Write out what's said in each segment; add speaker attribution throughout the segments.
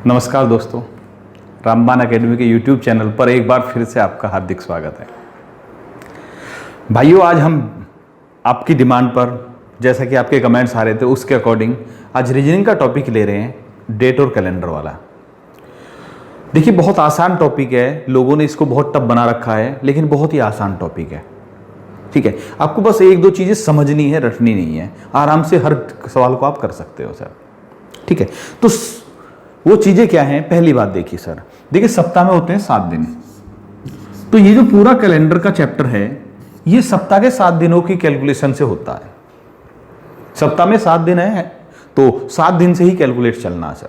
Speaker 1: नमस्कार दोस्तों, रामबाण एकेडमी के YouTube चैनल पर एक बार फिर से आपका हार्दिक स्वागत है। भाइयों, आज हम आपकी डिमांड पर, जैसा कि आपके कमेंट्स आ रहे थे उसके अकॉर्डिंग आज रीजनिंग का टॉपिक ले रहे हैं, डेट और कैलेंडर वाला। देखिए, बहुत आसान टॉपिक है, लोगों ने इसको बहुत टफ बना रखा है, लेकिन बहुत ही आसान टॉपिक है। ठीक है, आपको बस एक दो चीज़ें समझनी है, रटनी नहीं है। आराम से हर सवाल को आप कर सकते हो सर। ठीक है, तो वो चीज़ें क्या हैं? पहली बात देखिए सर, देखिए सप्ताह में होते हैं 7 दिन। तो ये जो पूरा कैलेंडर का चैप्टर है, ये सप्ताह के 7 दिनों की कैलकुलेशन से होता है। सप्ताह में 7 दिन है तो 7 दिन से ही कैलकुलेट चलना सर।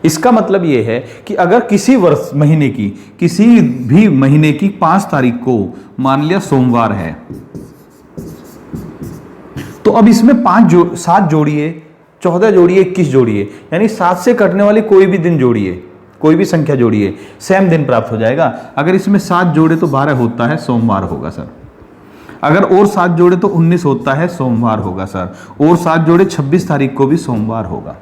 Speaker 1: इसका मतलब ये है कि अगर किसी महीने की, किसी भी महीने की 5 तारीख को मान लिया सोमवार है, तो अब इसमें 7 जोड़िए, 14 जोड़िए, 21 जोड़िए, यानी 7 से कटने वाली कोई भी दिन जोड़िए, कोई भी संख्या जोड़िए, सेम दिन प्राप्त हो जाएगा। अगर इसमें 7 जोड़े तो 12 होता है, सोमवार होगा सर। अगर और 7 जोड़े तो 19 होता है, सोमवार होगा सर। और 7 जोड़े 26 तारीख को भी सोमवार होगा।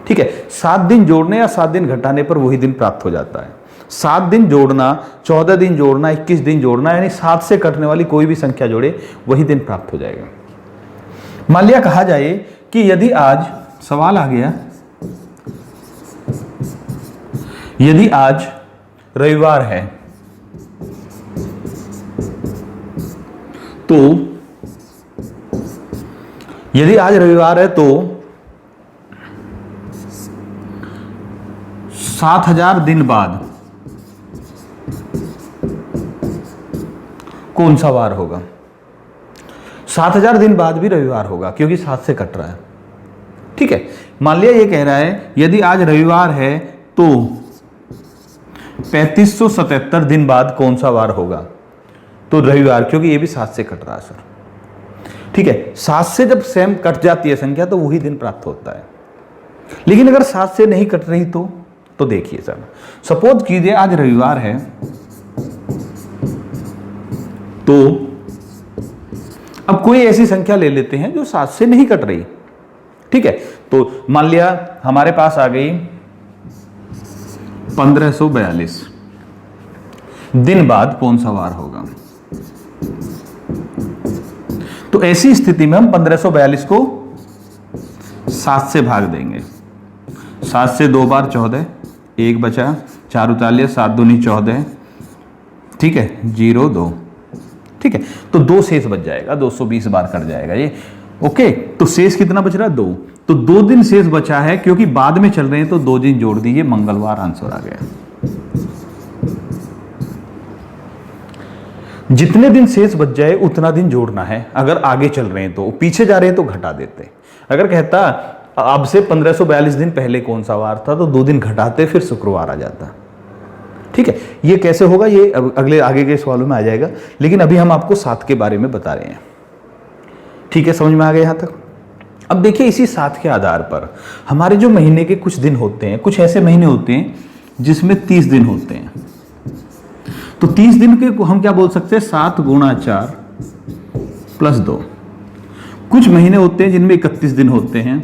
Speaker 1: ठीक है, 7 दिन जोड़ने या 7 दिन घटाने पर वही दिन प्राप्त हो जाता है। 7 दिन जोड़ना, 14 दिन जोड़ना, 21 दिन जोड़ना, यानी 7 से कटने वाली कोई भी संख्या जोड़े वही दिन प्राप्त हो जाएगा। मान लिया कहा जाए कि यदि आज सवाल आ गया, यदि आज रविवार है तो, यदि आज रविवार है तो 7000 दिन बाद कौन सा वार होगा? 7000 दिन बाद भी रविवार होगा, क्योंकि 7 से कट रहा है। ठीक है, मान लिया ये कह रहा है यदि आज रविवार है तो 3577 दिन बाद कौन सा वार होगा? तो रविवार, क्योंकि ये भी 7 से कट रहा है सर। ठीक है, 7 से जब सेम कट जाती है संख्या तो वही दिन प्राप्त होता है। लेकिन अगर 7 से नहीं कट रही तो देखिए सर, सपोज कीजिए आज रविवार है तो अब कोई ऐसी संख्या ले लेते हैं जो 7 से नहीं कट रही। ठीक है, तो मान लिया हमारे पास आ गई 1542 दिन बाद कौन सा वार होगा? तो ऐसी स्थिति में हम 1542 को 7 से भाग देंगे। 7 से 2 बार 14, 1 बचा, 4 उतार 7 दूनी 14। ठीक है, 0 2। ठीक है, तो 2 शेष बच जाएगा, 220 बार कट जाएगा ये। ओके, तो शेष कितना बच रहा है? 2। तो 2 दिन शेष बचा है, क्योंकि बाद में चल रहे हैं तो 2 दिन जोड़ दीजिए, मंगलवार आंसर आ गया। जितने दिन शेष बच जाए उतना दिन जोड़ना है। अगर आगे चल रहे हैं तो, पीछे जा रहे हैं तो घटा देते। अगर कहता अब से 1542 दिन पहले कौन सा वार था, तो 2 दिन घटाते, फिर शुक्रवार आ जाता। ठीक है, ये कैसे होगा ये अगले आगे के सवालों में आ जाएगा, लेकिन अभी हम आपको 7 के बारे में बता रहे हैं। ठीक है, समझ में आ गया यहां तक? अब देखिए, इसी 7 के आधार पर हमारे जो महीने के कुछ दिन होते हैं, कुछ ऐसे महीने होते हैं जिसमें 30 दिन होते हैं। तो 30 दिन के को हम क्या बोल सकते हैं? 7 गुणा 4 प्लस 2। कुछ महीने होते हैं जिनमें 31 दिन होते हैं,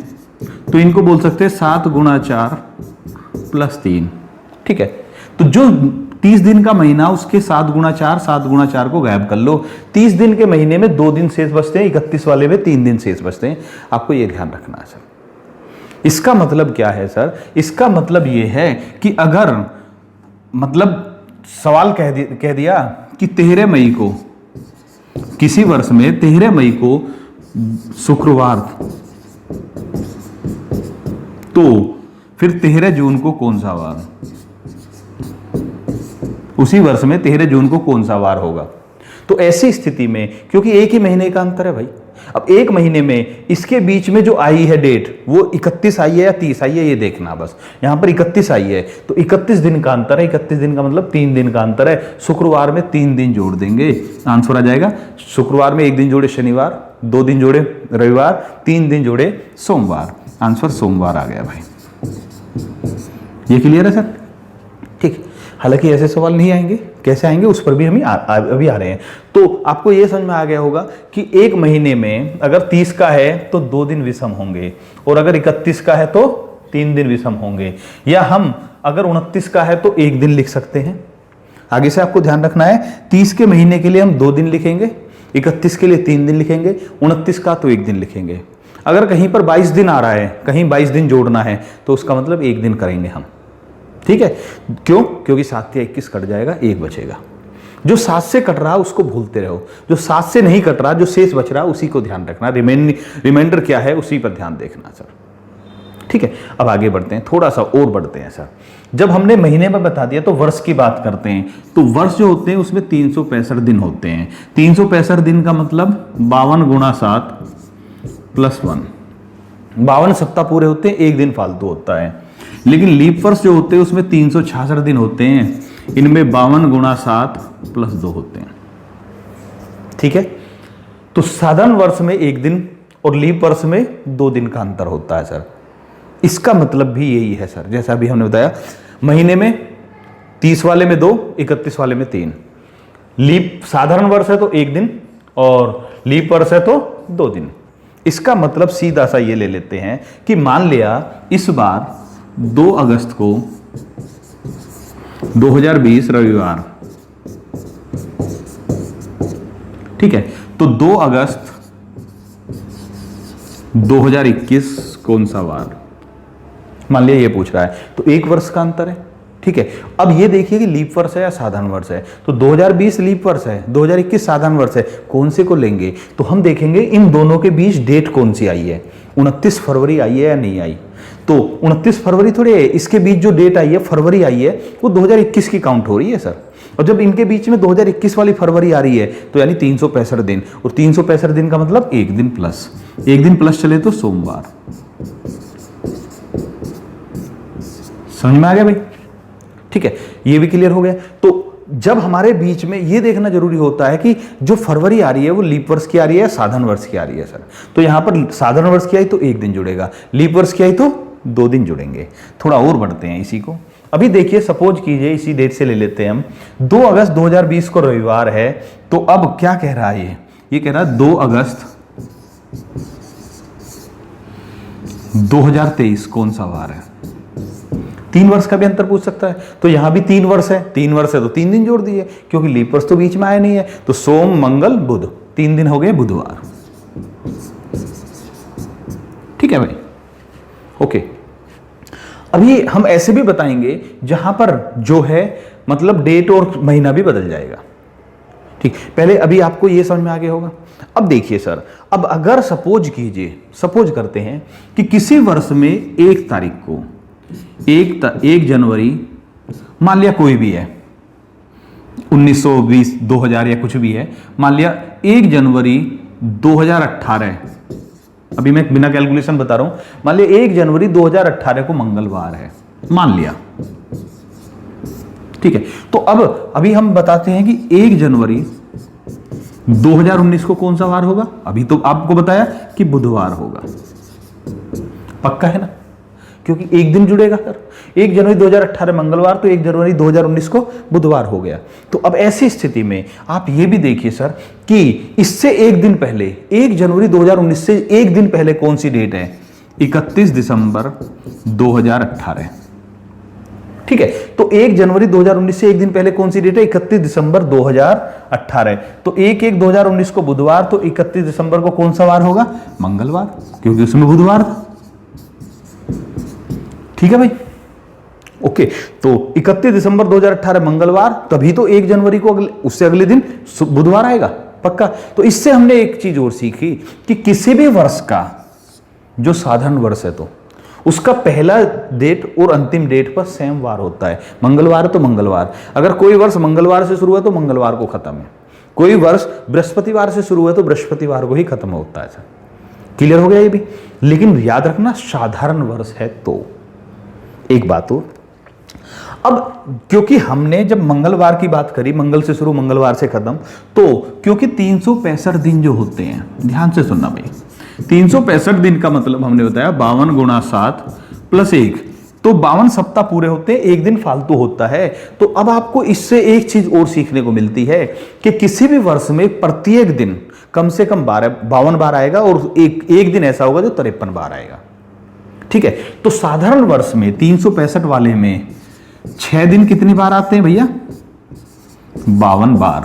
Speaker 1: तो इनको बोल सकते हैं 7 गुणा 4 प्लस 3। ठीक है, तो जो 30 दिन का महीना, उसके 7 गुणा 4 को गायब कर लो। 30 दिन के महीने में 2 दिन शेष बचते हैं, 31 वाले में 3 दिन शेष बचते हैं। आपको यह ध्यान रखना है सर। इसका मतलब क्या है सर? इसका मतलब यह है कि अगर मतलब सवाल कह दिया कि 13 मई को, किसी वर्ष में 13 मई को शुक्रवार, तो फिर 13 जून को कौन सा वार? उसी वर्ष में 13 जून को कौन सा वार होगा? तो ऐसी स्थिति में, क्योंकि एक ही महीने का अंतर है भाई, अब एक महीने में इसके बीच में जो आई है डेट, वो 31 आई है या 30 आई है, ये देखना बस। यहां पर 31 आई है तो 31 दिन का अंतर है। 31 दिन का मतलब 3 दिन का अंतर है। शुक्रवार में 3 दिन जोड़ देंगे, आंसर आ जाएगा। शुक्रवार में 1 दिन जोड़े शनिवार, 2 दिन जोड़े रविवार, 3 दिन जोड़े सोमवार, आंसर सोमवार आ गया भाई। ये क्लियर है सर? ठीक। हालांकि ऐसे सवाल नहीं आएंगे, कैसे आएंगे उस पर भी हम अभी आ रहे हैं। तो आपको ये समझ में आ गया होगा कि एक महीने में अगर 30 का है तो 2 दिन विषम होंगे, और अगर 31 का है तो 3 दिन विषम होंगे। या हम अगर 29 का है तो 1 दिन लिख सकते हैं। आगे से आपको ध्यान रखना है, 30 के महीने के लिए हम 2 दिन लिखेंगे, 31 के लिए 3 दिन लिखेंगे, 29 का तो 1 दिन लिखेंगे। अगर कहीं पर 22 दिन आ रहा है, कहीं 22 दिन जोड़ना है, तो उसका मतलब 1 दिन करेंगे हम। ठीक है, क्यों? क्योंकि 7 या 21 कट जाएगा, 1 बचेगा। जो 7 से कट रहा उसको भूलते रहो, जो 7 से नहीं कट रहा, जो शेष बच रहा उसी को ध्यान रखना। रिमाइंडर क्या है उसी पर ध्यान देखना सर। ठीक है, अब आगे बढ़ते हैं, थोड़ा सा और बढ़ते हैं सर। जब हमने महीने में बता दिया तो वर्ष की बात करते हैं। तो वर्ष जो होते हैं उसमें 365 दिन होते हैं। 365 दिन का मतलब 52 गुणा 7 प्लस 1। 52 सप्ताह पूरे होते हैं, 1 दिन फालतू होता है। लेकिन लीप वर्ष जो होते हैं उसमें 366 दिन होते हैं, इनमें 52 गुणा 7 प्लस 2 होते हैं। ठीक है, तो साधारण वर्ष में 1 दिन और लीप वर्ष में 2 दिन का अंतर होता है सर। इसका मतलब भी यही है सर, जैसा अभी हमने बताया, महीने में 30 वाले में 2, 31 वाले में 3। लीप साधारण वर्ष है तो 1 दिन और लीप वर्ष है तो 2 दिन। इसका मतलब सीधा सा ये ले लेते हैं कि मान लिया इस बार 2 अगस्त को 2020 रविवार, ठीक है, तो 2 अगस्त 2021 कौन सा वार, मान लिया ये पूछ रहा है, तो 1 वर्ष का अंतर है। ठीक है, अब ये देखिए कि लीप वर्ष है या साधारण वर्ष है। तो 2020 लीप वर्ष है, 2021 साधारण वर्ष है, कौन से को लेंगे? तो हम देखेंगे इन दोनों के बीच डेट कौन सी आई है, 29 फरवरी आई है या नहीं आई। तो 29 फरवरी थोड़ी है, इसके बीच जो डेट आई है फरवरी आई है, वो 2021 की काउंट हो रही है सर। और जब इनके बीच में 2021 वाली फरवरी आ रही है तो यानी 365 दिन, और 365 दिन का मतलब 1 दिन प्लस, 1 दिन प्लस चले तो सोमवार। समझ में आ गया भाई? ठीक है, ये भी क्लियर हो गया। तो जब हमारे बीच में ये देखना जरूरी होता है कि जो फरवरी आ रही है वो लीप वर्ष की आ रही है या साधारण वर्ष की आ रही है सर। तो यहां पर साधारण वर्ष की आई तो 1 दिन जुड़ेगा, लीप वर्ष की आई तो 2 दिन जुड़ेंगे। थोड़ा और बढ़ते हैं इसी को। अभी देखिए, सपोज कीजिए इसी डेट से ले लेते हैं हम, 2 अगस्त 2020 को रविवार है। तो अब क्या कह रहा है ये कह रहा है 2 अगस्त 2023 कौन सा वार है। 3 वर्ष का भी अंतर पूछ सकता है, तो यहां भी 3 वर्ष है, 3 वर्ष है तो 3 दिन जोड़ दिए, क्योंकि लीप वर्ष तो बीच में आया नहीं है। तो सोम मंगल बुध, 3 दिन हो गए बुधवार। ठीक है भाई, ओके। अभी हम ऐसे भी बताएंगे जहां पर जो है मतलब डेट और महीना भी बदल जाएगा। ठीक, पहले अभी आपको यह समझ में आ गया होगा। अब देखिए सर, अब अगर सपोज कीजिए, सपोज करते हैं कि किसी वर्ष में 1 तारीख को 1 जनवरी मान लिया कोई भी है, 1920 2000 या कुछ भी है, मान लिया 1 जनवरी 2018, अभी मैं बिना कैलकुलेशन बता रहा हूं, मान लिया 1 जनवरी 2018 को मंगलवार है, मान लिया। ठीक है, तो अब अभी हम बताते हैं कि 1 जनवरी 2019 को कौन सा वार होगा। अभी तो आपको बताया कि बुधवार होगा, पक्का है ना, क्योंकि 1 दिन जुड़ेगा सर। 1 जनवरी 2018 मंगलवार, तो 1 जनवरी 2019 को बुधवार हो गया। तो अब ऐसी स्थिति में आप ये भी देखिए सर कि इससे 1 दिन पहले, 1 जनवरी 2019 से 1 दिन पहले कौन सी डेट है, 31 दिसंबर 2018। ठीक है, तो 1 जनवरी 2019 से 1 दिन पहले कौन सी डेट है, 31 दिसंबर 2018। तो 1/1/2019 को बुधवार, तो 31 दिसंबर को कौन सा वार होगा, मंगलवार, क्योंकि उसमें बुधवार था। ठीक है भाई, ओके। तो 31 दिसंबर 2018 मंगलवार, तभी तो 1 जनवरी को उससे अगले दिन बुधवार आएगा, पक्का। तो इससे हमने एक चीज और सीखी कि किसी भी वर्ष का जो साधारण वर्ष है तो उसका पहला डेट और अंतिम डेट पर सेम वार होता है। मंगलवार तो मंगलवार, अगर कोई वर्ष मंगलवार से शुरू है तो मंगलवार को खत्म है, कोई वर्ष बृहस्पतिवार से शुरू है तो बृहस्पतिवार को ही खत्म होता है। क्लियर हो गया ये भी। लेकिन याद रखना, साधारण वर्ष है तो। एक बात हो, अब क्योंकि हमने जब मंगलवार की बात करी, मंगल से शुरू मंगलवार से खत्म, तो क्योंकि 365 दिन जो होते हैं, ध्यान से सुनना भाई, 365 दिन का मतलब हमने बताया 52 गुणा 7 प्लस 1, तो 52 सप्ताह पूरे होते हैं, 1 दिन फालतू होता है। तो अब आपको इससे एक चीज और सीखने को मिलती है कि किसी भी वर्ष में प्रत्येक दिन कम से कम 52 बार आएगा, और एक दिन ऐसा होगा जो 53 बार आएगा। ठीक है, तो साधारण वर्ष में 365 वाले में 6 दिन कितनी बार आते हैं भैया? 52 बार।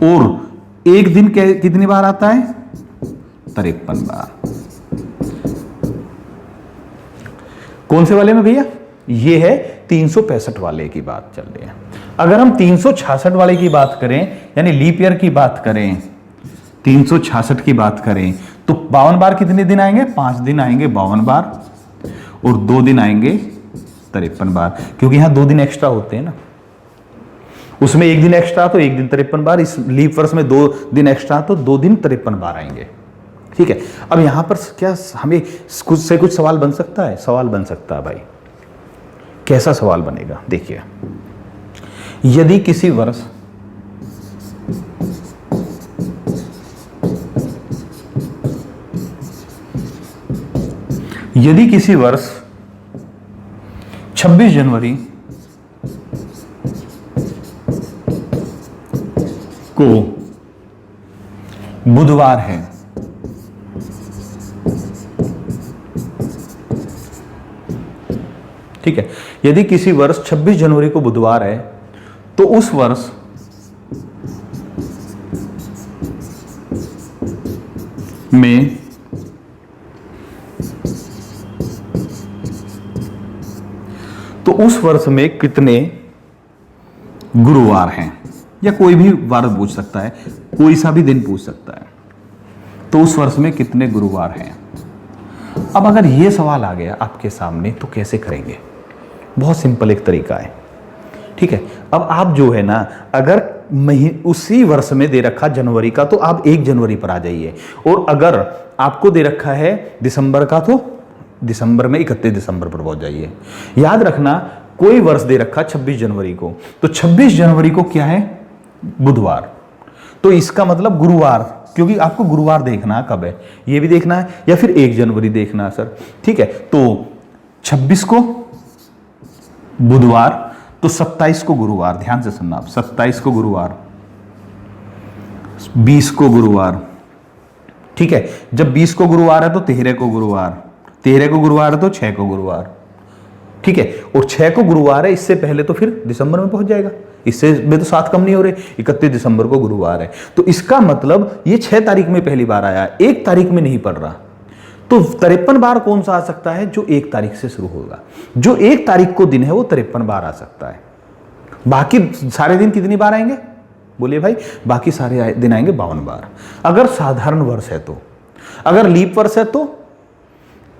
Speaker 1: और एक दिन कितनी बार आता है? 53 बार। कौन से वाले में भैया? ये है 365 वाले की बात चल रही है। अगर हम 366 वाले की बात करें, यानी लीप ईयर की बात करें, 366 की बात करें, तो 52 बार कितने दिन आएंगे? 5 दिन आएंगे 52 बार, और 2 दिन आएंगे 53 बार, क्योंकि यहां 2 दिन एक्स्ट्रा होते हैं ना, उसमें 1 दिन एक्स्ट्रा तो 1 दिन 53 बार, इस लीप वर्ष में 2 दिन एक्स्ट्रा तो 2 दिन 53 बार आएंगे। ठीक है, अब यहां पर क्या हमें कुछ सवाल बन सकता है? सवाल बन सकता है भाई। कैसा सवाल बनेगा? देखिए, यदि किसी वर्ष यदि किसी वर्ष 26 जनवरी को बुधवार है, ठीक है, यदि किसी वर्ष 26 जनवरी को बुधवार है, तो उस वर्ष में कितने गुरुवार हैं? या कोई भी वार पूछ सकता है, कोई सा भी दिन पूछ सकता है। तो उस वर्ष में कितने गुरुवार हैं? अब अगर ये सवाल आ गया आपके सामने तो कैसे करेंगे? बहुत सिंपल एक तरीका है। ठीक है, अब आप जो है ना, अगर उसी वर्ष में दे रखा जनवरी का, तो आप 1 जनवरी पर आ जाइए, और अगर आपको दे रखा है दिसंबर का, तो दिसंबर में 31 दिसंबर पर पहुंच जाइए। याद रखना, कोई वर्ष दे रखा 26 जनवरी को, तो 26 जनवरी को क्या है? बुधवार। तो इसका मतलब गुरुवार, क्योंकि आपको गुरुवार देखना है कब है, ये भी देखना है, या फिर 1 जनवरी देखना है सर। ठीक है, तो 26 को बुधवार, तो 27 को गुरुवार। ध्यान से सुनना आप, 27 को गुरुवार, 20 को गुरुवार। ठीक है, जब 20 को गुरुवार है तो 13 को गुरुवार, 13 को गुरुवार है तो 6 को गुरुवार। ठीक है, और 6 को गुरुवार है, इससे पहले तो फिर दिसंबर में पहुंच जाएगा, इससे में तो 7 कम नहीं हो रहे, 31 दिसंबर को गुरुवार है, तो इसका मतलब ये 6 तारीख में पहली बार आया, 1 तारीख में नहीं पड़ रहा। तो 53 बार कौन सा आ सकता है? जो 1 तारीख से शुरू होगा, जो 1 तारीख को दिन है वो 53 बार आ सकता है। बाकी सारे दिन कितनी बार आएंगे? बोलिए भाई, बाकी सारे दिन आएंगे 52 बार। अगर साधारण वर्ष है तो, अगर लीप वर्ष है तो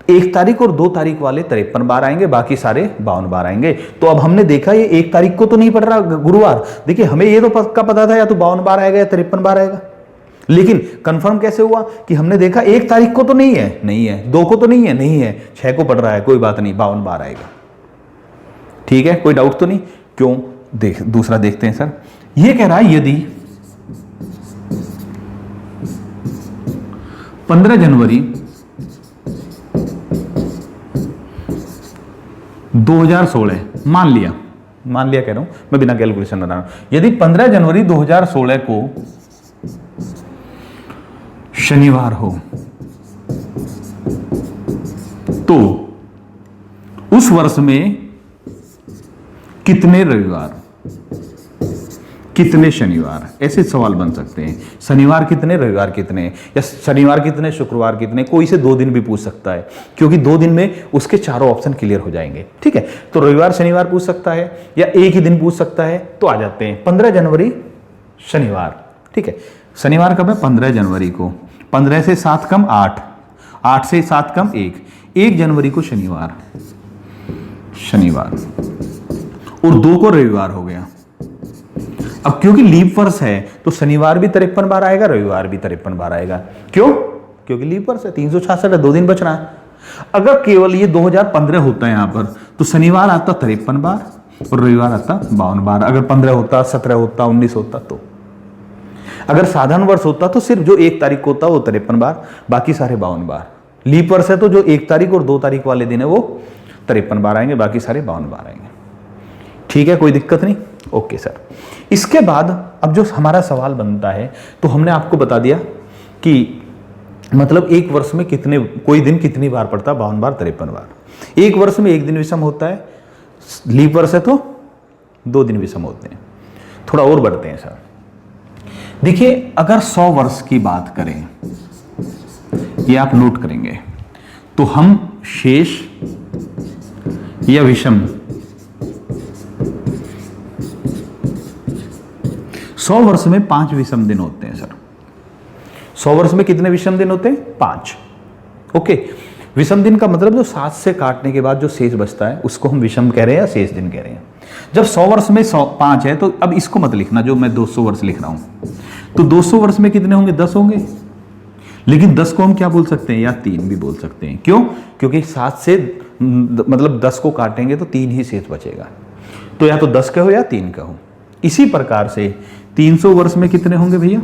Speaker 1: 1 तारीख और 2 तारीख वाले 53 बार आएंगे, बाकी सारे 52 बार आएंगे। तो अब हमने देखा ये 1 तारीख को तो नहीं पड़ रहा गुरुवार, देखिए हमें ये तो पक्का पता था या तो 52 बार आएगा या 53 बार आएगा, लेकिन कंफर्म कैसे हुआ कि हमने देखा 1 तारीख को तो नहीं है, नहीं है, 2 को तो नहीं है, नहीं है, 6 को पड़ रहा है, कोई बात नहीं, 52 बार आएगा। ठीक है, कोई डाउट तो नहीं? क्यों? दूसरा देखते हैं सर। ये कह रहा है यदि 15 जनवरी 2016, मान लिया कह रहा हूं मैं, बिना कैलकुलेशन बना रहा हूं, यदि 15 जनवरी 2016 को शनिवार हो, तो उस वर्ष में कितने रविवार, कितने शनिवार? ऐसे सवाल बन सकते हैं। शनिवार कितने, रविवार कितने, या शनिवार कितने, शुक्रवार कितने, कोई से 2 दिन भी पूछ सकता है, क्योंकि 2 दिन में उसके चारों ऑप्शन क्लियर हो जाएंगे। ठीक है, तो रविवार शनिवार पूछ सकता है, या एक ही दिन पूछ सकता है। तो आ जाते हैं 15 जनवरी शनिवार। ठीक है, शनिवार कब है? 15 जनवरी को। 15 से 7 कम 8, 8 से 7 कम 1 जनवरी को शनिवार, और 2 को रविवार हो गया। अब क्योंकि लीप वर्ष है तो शनिवार भी 53 बार आएगा, रविवार भी 53 बार आएगा। क्यों? क्योंकि लीप वर्ष है, 366 है, 2 दिन बच रहा है। अगर केवल ये 2015 होता है यहां पर, तो शनिवार आता 53 बार और रविवार आता 52 बार। अगर 15 होता, 17 होता, 19 होता, तो अगर साधारण वर्ष होता तो सिर्फ जो 1 तारीख को होता वो 53 बार, बाकी सारे 52 बार। लीप वर्ष है तो जो 1 तारीख और 2 तारीख वाले दिन है वो 53 बार आएंगे, बाकी सारे 52 बार आएंगे। ठीक है, कोई दिक्कत नहीं? Okay sir. इसके बाद अब जो हमारा सवाल बनता है, तो हमने आपको बता दिया कि मतलब एक वर्ष में कितने, कोई दिन कितनी बार पड़ता है? 52 बार, 53 बार। एक वर्ष में एक दिन विषम होता है, लीप वर्ष है तो 2 दिन विषम होते हैं। थोड़ा और बढ़ते हैं सर। देखिए अगर 100 वर्ष की बात करें, ये आप नोट करेंगे, तो हम शेष या विषम 100 वर्ष में 5 विषम दिन होते हैं सर। 100 वर्ष में कितने विषम दिन होते हैं? 5। ओके, विषम दिन का मतलब जो 7 से काटने के बाद जो शेष बचता है उसको हम विषम कह रहे हैं या शेष दिन कह रहे हैं। जब 100 वर्ष में 5 है तो अब इसको मत लिखना जो मैं 200 वर्ष लिख रहा हूं। तो 200 वर्ष में कितने होंगे? 10 होंगे। लेकिन 10 को हम क्या बोल सकते हैं? या 3 भी बोल सकते हैं। क्यों? क्योंकि 7 से मतलब 10 को काटेंगे तो 3 ही शेष बचेगा। तो या तो 10 कहो या 3 कहो। इसी प्रकार से 300 वर्ष में कितने होंगे भैया?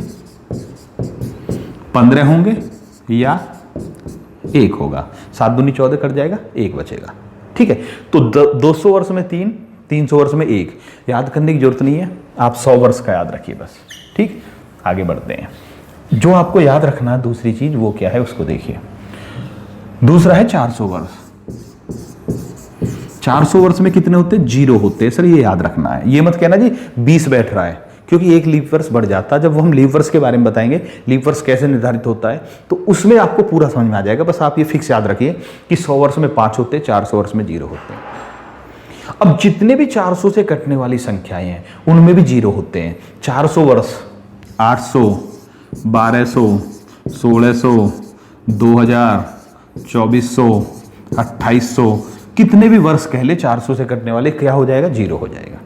Speaker 1: 15 होंगे या 1 होगा। 7 दूनी 14 कट जाएगा, 1 बचेगा। ठीक है, तो 200 वर्ष में 3, 300 वर्ष में 1। याद करने की जरूरत नहीं है, आप 100 वर्ष का याद रखिए बस। ठीक, आगे बढ़ते हैं। जो आपको याद रखना है दूसरी चीज वो क्या है उसको देखिए। दूसरा है 400 वर्ष। 400 वर्ष में कितने होते हैं? 0 होते हैं सर, ये याद रखना है। ये मत कहना जी 20 बैठ रहा है, क्योंकि एक लीप वर्ष बढ़ जाता है। जब हम लीप वर्ष के बारे में बताएंगे, लीप वर्ष कैसे निर्धारित होता है, तो उसमें आपको पूरा समझ में आ जाएगा। बस आप ये फिक्स याद रखिए कि 100 वर्ष में 5 होते हैं, 400 वर्ष में 0 होते हैं। अब जितने भी 400 से कटने वाली संख्याएं हैं उनमें भी 0 होते हैं। 400 वर्ष 800, 1200, 1600, 2000, 2400, 2800, कितने भी वर्ष कह ले 400 से कटने वाले क्या हो जाएगा? 0 हो जाएगा।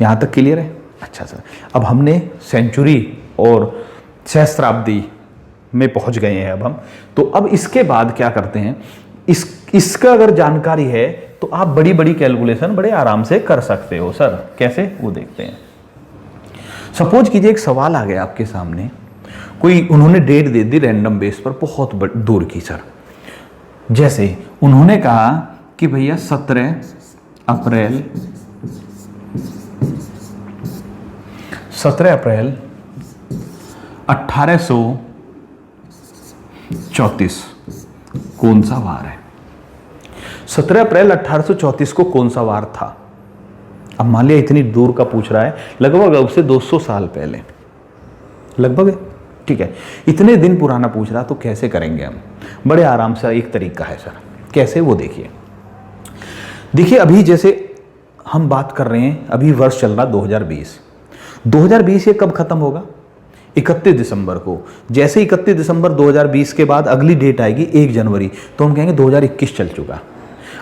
Speaker 1: यहां तक क्लियर है? अच्छा सर, अब हमने सेंचुरी और सहस्त्राब्दी में पहुंच गए हैं अब हम। तो अब इसके बाद क्या करते हैं, इसका अगर जानकारी है तो आप बड़ी बड़ी कैलकुलेशन बड़े आराम से कर सकते हो सर। कैसे? वो देखते हैं। सपोज कीजिए एक सवाल आ गया आपके सामने, कोई उन्होंने डेट दे दी रैंडम बेस पर बहुत दूर की सर। जैसे उन्होंने कहा कि भैया 17 अप्रैल 1834 कौन सा वार है? 17 अप्रैल 1834 को कौन सा वार था? अब मान लिया इतनी दूर का पूछ रहा है, लगभग अब से 200 साल पहले लगभग। ठीक है, इतने दिन पुराना पूछ रहा तो कैसे करेंगे हम? बड़े आराम से एक तरीका है सर। कैसे? वो देखिए। देखिए अभी जैसे हम बात कर रहे हैं, अभी वर्ष चल रहा 2020। 2020 ये कब खत्म होगा? 31 दिसंबर को। जैसे 31 दिसंबर 2020 के बाद अगली डेट आएगी 1 जनवरी, तो हम कहेंगे 2021 चल चुका।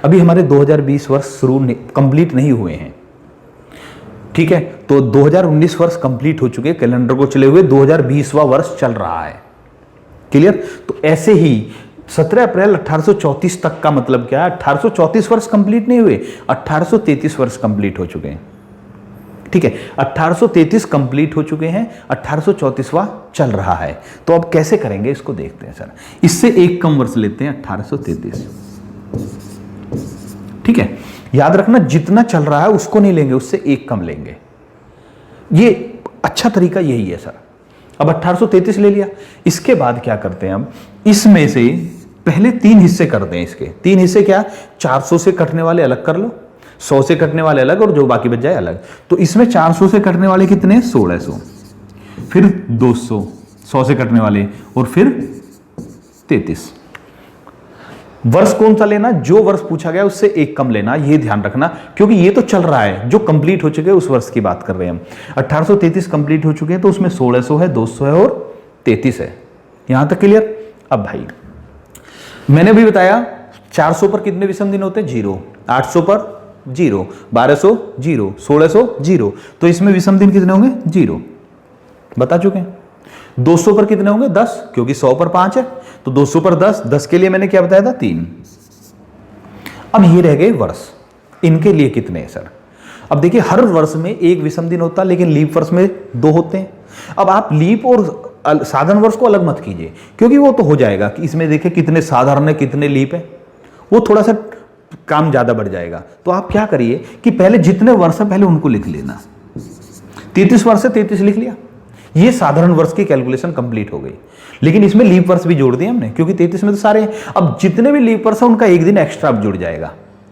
Speaker 1: अभी हमारे 2020 वर्ष शुरू कंप्लीट नहीं हुए हैं। ठीक है, तो 2019 वर्ष कंप्लीट हो चुके, कैलेंडर को चले हुए 2020वां वर्ष चल रहा है। क्लियर? तो ऐसे ही 17 अप्रैल 1834 तक का मतलब क्या है? 1834 वर्ष कंप्लीट नहीं हुए, 1833 वर्ष कंप्लीट हो चुके हैं। ठीक है, 1833 कंप्लीट हो चुके हैं, 1834वां चल रहा है। तो अब कैसे करेंगे इसको देखते हैं सर। इससे एक कम वर्ष लेते हैं, 1833। ठीक है, याद रखना जितना चल रहा है उसको नहीं लेंगे, उससे एक कम लेंगे। ये अच्छा तरीका यही है सर। अब 1833 ले लिया, इसके बाद क्या करते हैं? अब इसमें से पहले 3 हिस्से करते हैं। इसके 3 हिस्से क्या? 400 से कटने वाले अलग कर लो, 100 से कटने वाले अलग, और जो बाकी बच जाए अलग। तो इसमें 400 से कटने वाले कितने? 1600, फिर 200 100 से कटने वाले, और फिर 33। वर्ष कौन सा लेना? जो वर्ष पूछा गया उससे एक कम लेना, ये ध्यान रखना, क्योंकि ये तो चल रहा है। जो कंप्लीट हो चुके हैं उस वर्ष की बात कर रहे हैं हम। 1833 कंप्लीट हो चुके हैं, तो उसमें 1600 है, 200 है और 33 है। यहां तक क्लियर? अब भाई मैंने भी बताया 400 पर कितने विषम दिन होते हैं? 0। 800 पर 0, 1200 0, 1600 0। तो इसमें विषम दिन कितने होंगे? 0 बता चुके हैं। 200 पर कितने होंगे? 10, क्योंकि 100 पर 5 है, तो 200 पर 10। 10 के लिए मैंने क्या बताया था? 3। अब ये रह गए वर्ष, इनके लिए कितने हैं सर? अब देखिए हर वर्ष में एक विषम दिन होता है, लेकिन लीप वर्ष में 2 होते हैं। अब आप लीप और साधारण वर्ष को अलग मत कीजिए, क्योंकि वो तो हो जाएगा कि इसमें देखिए कितने साधारण है कितने लीप है, वो थोड़ा सा काम ज्यादा बढ़ जाएगा। तो आप क्या करिए कि पहले जितने वर्ष है पहले उनको लिख लेना। 33 वर्ष है, 33 लिख लिया। ये साधारण वर्ष की कैलकुलेशन कंप्लीट हो गई। लेकिन इसमें लीप वर्ष भी जोड़ दिए हमने, क्योंकि 33 में तो सारे हैं। अब जितने भी लीप वर्ष है उनका एक दिन एक्स्ट्रा अब जुड़ जाएगा।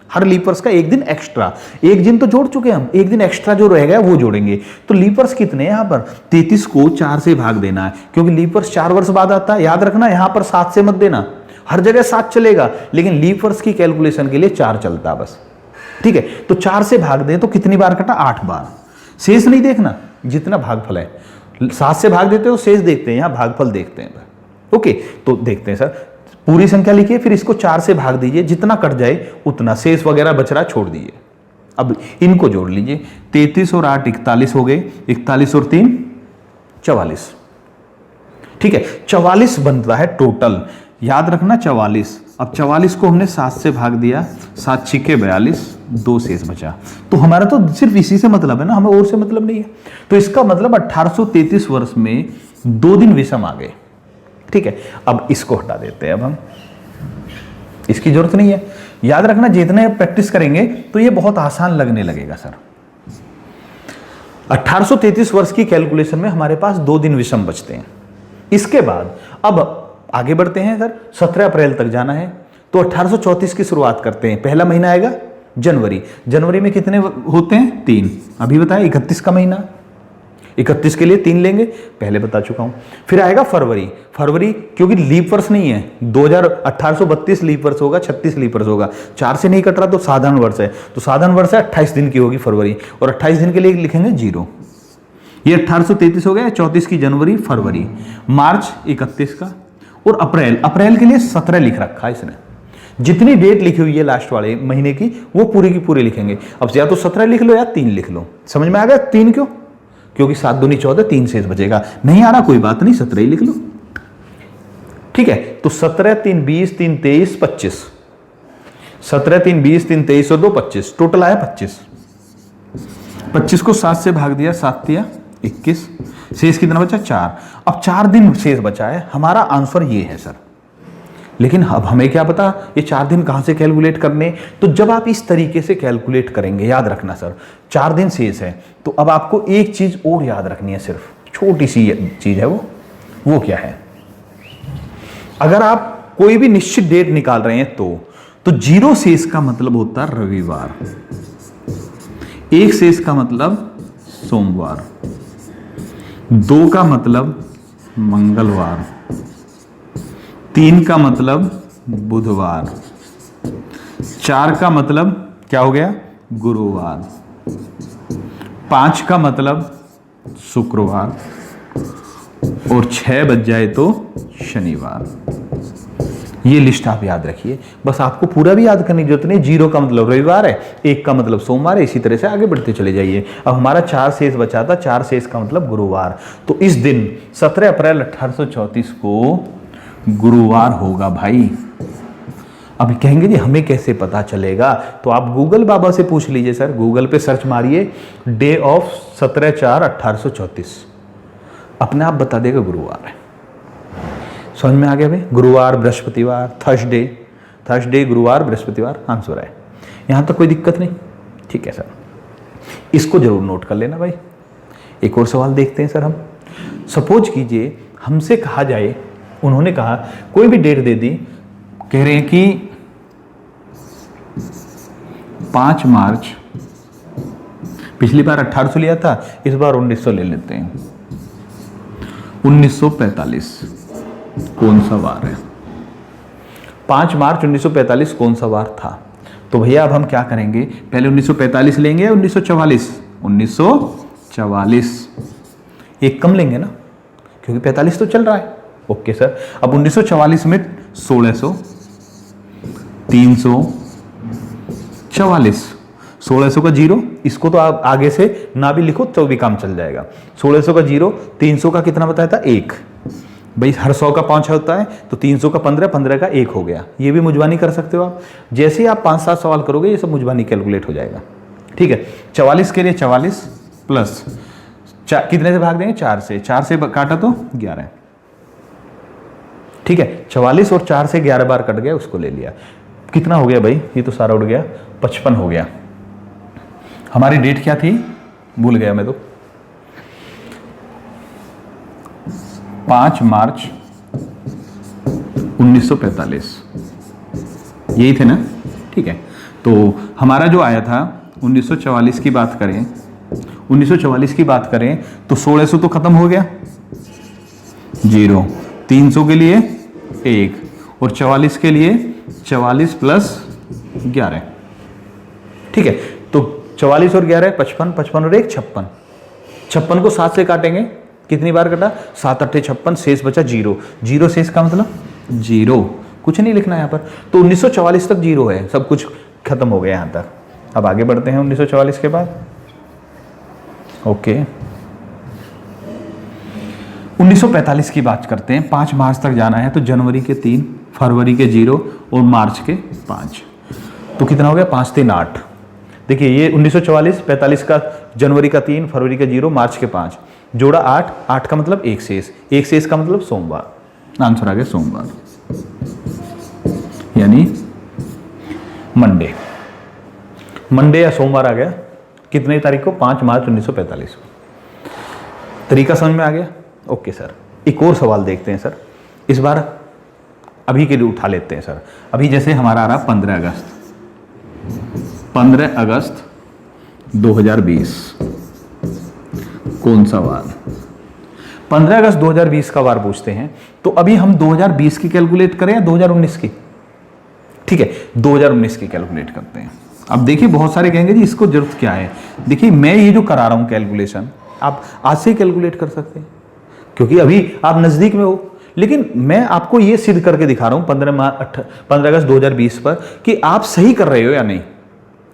Speaker 1: हर लीप वर्ष का एक दिन एक्स्ट्रा, एक दिन तो जोड़ चुके हम, एक दिन एक्स्ट्रा जो रहेगा वो जोड़ेंगे। तो लीप वर्ष कितने हैं यहाँ पर? 33 को 4 से भाग देना है, क्योंकि लीप वर्ष 4 वर्ष बाद आता है। याद रखना यहाँ पर 7 से मत देना, हर जगह 7 चलेगा, लेकिन लीप वर्ष की कैलकुलेशन के लिए 4 चलता है बस। ठीक है, तो 4 से भाग दें तो कितनी बार कटा? 8 बार। शेष नहीं देखना, जितना भागफल है। 7 से भाग देते हो, शेष देखते हैं, यहाँ भागफल देखते हैं। ओके, तो देखते हैं सर, पूरी संख्या लिखिए, फिर इसको 4 से भाग दीजिए, जितना कट जाए उतना, शेष वगैरह बच रहा छोड़ दीजिए। अब इनको जोड़ लीजिए, 33 और 8 41 हो गए, 41 और 3 44। ठीक है, 44 बनता है टोटल, याद रखना 44। अब 44 को हमने 7 से भाग दिया, 7 छिके 42, 2 शेष बचा। तो हमारा तो सिर्फ इसी से मतलब है ना, हमें और से मतलब नहीं है। तो इसका मतलब 1833 वर्ष में 2 दिन विषम आ गए। ठीक है, अब इसको हटा देते हैं, अब हम इसकी जरूरत नहीं है। याद रखना, जितने प्रैक्टिस करेंगे तो ये बहुत आसान लगने लगेगा सर। 1833 वर्ष की कैलकुलेशन में हमारे पास 2 दिन विषम बचते हैं। इसके बाद अब आगे बढ़ते हैं सर, 17 अप्रैल तक जाना है, तो 1834 की शुरुआत करते हैं। पहला महीना आएगा जनवरी। जनवरी में कितने होते हैं? 3। अभी बताया 31 का महीना, 31 के लिए 3 लेंगे, पहले बता चुका हूं। फिर आएगा फरवरी। फरवरी क्योंकि लीप वर्ष नहीं है, 1832 लीप वर्ष होगा, 36 लीप वर्ष होगा, 4 से नहीं कट रहा तो साधारण वर्ष है, तो साधारण वर्ष है 28 दिन की होगी फरवरी, और 28 दिन के लिए लिखेंगे 0। ये 1833 हो गया, 34 की जनवरी, फरवरी, मार्च 31 का, और अप्रैल। अप्रैल के लिए 17 लिख रखा है इसने। जितनी डेट लिखी हुई है लास्ट वाले महीने की वो पूरी की पूरी लिखेंगे। अब या तो 17 लिख लो या 3 लिख लो। समझ में आ गया? 3 क्यों? क्योंकि 7 दूनी 14, 3 शेष बचेगा। नहीं आ रहा कोई बात नहीं, 17 ही लिख लो। ठीक है, तो 17 3 20 3 23 25, 17 3 20 3 23 और 2 25, टोटल आया 25। 25 को 7 से भाग दिया, 7 दिया 21, शेष कितना बचा? 4। अब 4 दिन शेष बचा है। हमारा आंसर ये है सर। लेकिन अब हमें क्या पता ये 4 दिन कहां से कैलकुलेट करने? तो जब आप इस तरीके से कैलकुलेट करेंगे, याद रखना सर 4 दिन शेष है, तो अब आपको एक चीज और याद रखनी है, सिर्फ छोटी सी चीज है वो क्या है? अगर आप कोई भी निश्चित डेट निकाल रहे हैं तो 0 शेष का मतलब होता है रविवार, 1 शेष का मतलब सोमवार, 2 का मतलब मंगलवार, 3 का मतलब बुधवार, 4 का मतलब क्या हो गया? गुरुवार, 5 का मतलब शुक्रवार, और 6 बज जाए तो शनिवार। ये लिस्ट आप याद रखिए, बस आपको पूरा भी याद करने की जरूरत नहीं। 0 का मतलब रविवार है, 1 का मतलब सोमवार है, इसी तरह से आगे बढ़ते चले जाइए। अब हमारा 4 शेष बचा था, 4 शेष का मतलब गुरुवार। तो इस दिन 17 अप्रैल 1834 को गुरुवार होगा भाई। अब कहेंगे जी हमें कैसे पता चलेगा? तो आप गूगल बाबा से पूछ लीजिए सर, गूगल पे सर्च मारिए डे ऑफ 17/4/1834, अपने आप बता देगा गुरुवार है। समझ में आ गया भाई? गुरुवार, बृहस्पतिवार, थर्सडे, गुरुवार, बृहस्पतिवार आंसर है। यहां तक कोई दिक्कत नहीं? ठीक है सर, इसको जरूर नोट कर लेना भाई। एक और सवाल देखते हैं सर हम। सपोज कीजिए हमसे कहा जाए, उन्होंने कहा कोई भी डेट दे दी, कह रहे हैं कि 5 मार्च, पिछली बार 1800 लिया था, इस बार 1900 ले लेते हैं। 1945 कौन सा वार है? 5 मार्च 1945 कौन सा वार था? तो भैया अब हम क्या करेंगे, पहले 1945 लेंगे या 1944? 1944, एक कम लेंगे ना, क्योंकि 45 तो चल रहा है। ओके सर, अब 1944 में 1600, 344, 1600 का 0, इसको तो आप आगे से ना भी लिखो तो भी काम चल जाएगा। 1600 का 0, 300 का कितना बताया था? 1। भाई हर 100 का 5 होता है, तो 300 का 15, 15 का 1 हो गया। ये भी मुजबानी कर सकते हो आप। जैसे ही आप 5-7 सवाल करोगे ये सब मुजबानी कैलकुलेट हो जाएगा। ठीक है, 44 के लिए 44 प्लस कितने से भाग देंगे? 4 से। 4 से काटा तो 11। ठीक है, 44 और 4 से 11 बार कट गया, उसको ले लिया। कितना हो गया भाई? ये तो सारा उड़ गया, 55 हो गया। हमारी डेट क्या थी? भूल गया मैं तो। 5 मार्च 1945, यही थे ना? ठीक है, तो हमारा जो आया था 1944 की बात करें, 1944 की बात करें तो 1600 तो खत्म हो गया, 0, 300 के लिए 1 और 44 के लिए 44 प्लस 11। ठीक है, तो 44 और 11 55, 55 और 1 56, 56 को 7 से काटेंगे, कितनी बार कटा? 7 8 56, शेष बचा 0, 0 शेष का मतलब 0, कुछ नहीं लिखना यहाँ पर। तो 1944 तक 0 है, सब कुछ खत्म हो गया यहाँ तक। अब आगे बढ़ते हैं 1944 के बाद। ओके, 1945 की बात करते हैं। 5 मार्च तक जाना है, तो जनवरी के 3, फरवरी के 0 और मार्च के 5, तो कितना हो गया? 5 3 8। देखिए ये 1944, 45 का जनवरी का 3, फरवरी का 0, मार्च के 5, जोड़ा 8, 8 का मतलब एक शेष, एक शेष का मतलब सोमवार, आंसर आ गया सोमवार, यानी मंडे, मंडे या सोमवार आ गया। कितने तारीख को? 5 मार्च 1945 को। तरीका समझ में आ गया? ओके सर, एक और सवाल देखते हैं सर, इस बार अभी के लिए उठा लेते हैं सर। अभी जैसे हमारा आ रहा 15 अगस्त, 15 अगस्त 2020 कौन सा वार? 15 अगस्त 2020 का वार पूछते हैं, तो अभी हम 2020 की कैलकुलेट करें या 2019 की? ठीक है, 2019 की कैलकुलेट करते हैं। अब देखिए बहुत सारे कहेंगे जी इसको जरूरत क्या है। देखिए मैं ये जो करा रहा हूं कैलकुलेशन, आप आज से ही कैलकुलेट कर सकते हैं क्योंकि अभी आप नजदीक में हो, लेकिन मैं आपको ये सिद्ध करके दिखा रहा हूं 15 अगस्त 2020 पर कि आप सही कर रहे हो या नहीं।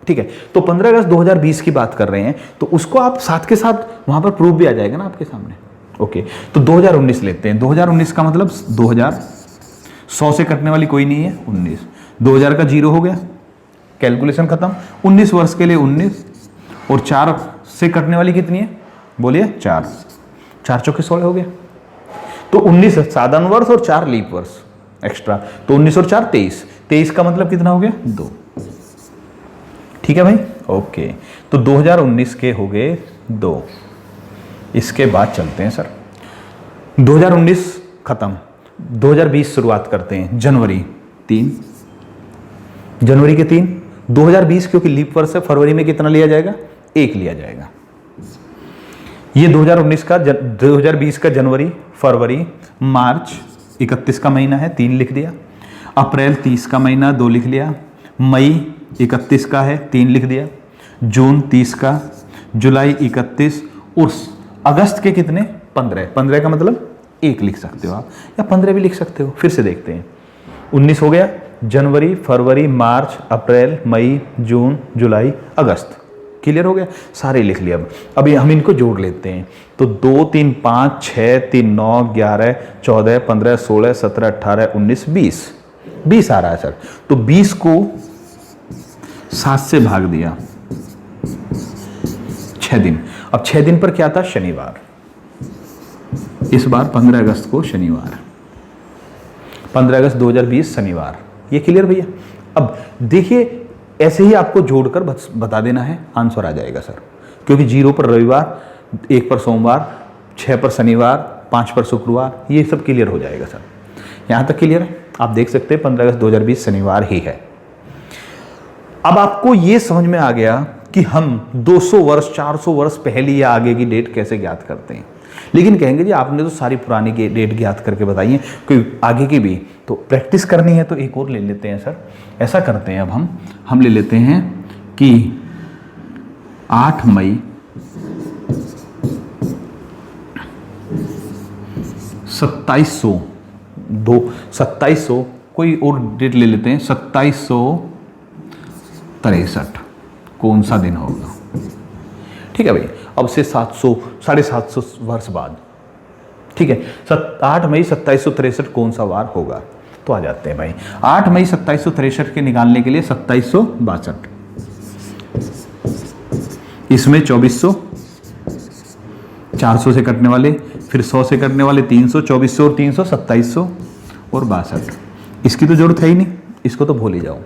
Speaker 1: ठीक है, तो 15 अगस्त 2020 की बात कर रहे हैं, तो उसको आप साथ के साथ वहां पर प्रूफ भी आ जाएगा ना आपके सामने। ओके, तो 2019 लेते हैं। 2019 का मतलब 2000, 100 से कटने वाली कोई नहीं है, 19, 2000 का 0 हो गया, कैलकुलेशन खत्म। 19 वर्ष के लिए 19 और 4 से कटने वाली कितनी है? बोलिए 4, 4 चौके 16 हो गया। तो 19 साधारण वर्ष और 4 लीप वर्ष एक्स्ट्रा, तो 19 और 4 23, 23 का मतलब कितना हो गया? 2। ठीक है भाई, ओके, तो 2019 के हो गए 2। इसके बाद चलते हैं सर, 2019 खत्म, 2020 शुरुआत करते हैं। जनवरी 3, जनवरी के 3, 2020 क्योंकि लीप वर्ष है, फरवरी में कितना लिया जाएगा? 1 लिया जाएगा। ये 2019 का 2020 का जनवरी, फरवरी, मार्च 31 का महीना है, 3 लिख दिया। अप्रैल 30 का महीना, 2 लिख लिया। मई 31 का है, 3 लिख दिया। जून 30 का, जुलाई 31 और अगस्त के कितने? 15, 15 का मतलब 1 लिख सकते हो आप, या 15 भी लिख सकते हो। फिर से देखते हैं, 19 हो गया, जनवरी, फरवरी, मार्च, अप्रैल, मई, जून, जुलाई, अगस्त, क्लियर हो गया, सारे लिख लिया। अब हम इनको जोड़ लेते हैं, तो 2 3 5 6 3 9 11 14 15 16 17 18 19 20, 20 आ रहा है सर। तो 20 को 7 से भाग दिया, 6 दिन। अब 6 दिन पर क्या था? शनिवार। इस बार 15 अगस्त को शनिवार, 15 अगस्त 2020 शनिवार, ये क्लियर भैया? अब देखिए ऐसे ही आपको जोड़कर बता देना है, आंसर आ जाएगा सर, क्योंकि 0 पर रविवार, 1 पर सोमवार, 6 पर शनिवार, 5 पर शुक्रवार, ये सब क्लियर हो जाएगा सर। यहां तक क्लियर है? आप देख सकते हैं 15 अगस्त 2020 शनिवार ही है। अब आपको ये समझ में आ गया कि हम 200 वर्ष 400 वर्ष पहले या आगे की डेट कैसे ज्ञात करते हैं। लेकिन कहेंगे जी आपने तो सारी पुरानी डेट ज्ञात करके बताई है, कोई आगे की भी तो प्रैक्टिस करनी है, तो एक और ले लेते हैं सर। ऐसा करते हैं, अब हम ले लेते हैं कि 8 मई 2700 कोई और डेट ले लेते हैं, 2763 कौन सा दिन होगा? ठीक है भाई, अब से 700 750 वर्ष बाद, ठीक है, 8 मई 2763 कौन सा वार होगा? तो आ जाते हैं भाई, 8 मई 2763 के निकालने के लिए 2762, इसमें 2400, 400 से कटने वाले, फिर 100 से कटने वाले 300, 2400 और 300 2700 और 62। इसकी तो जरूरत है ही नहीं, इसको तो भूल ही जाओ।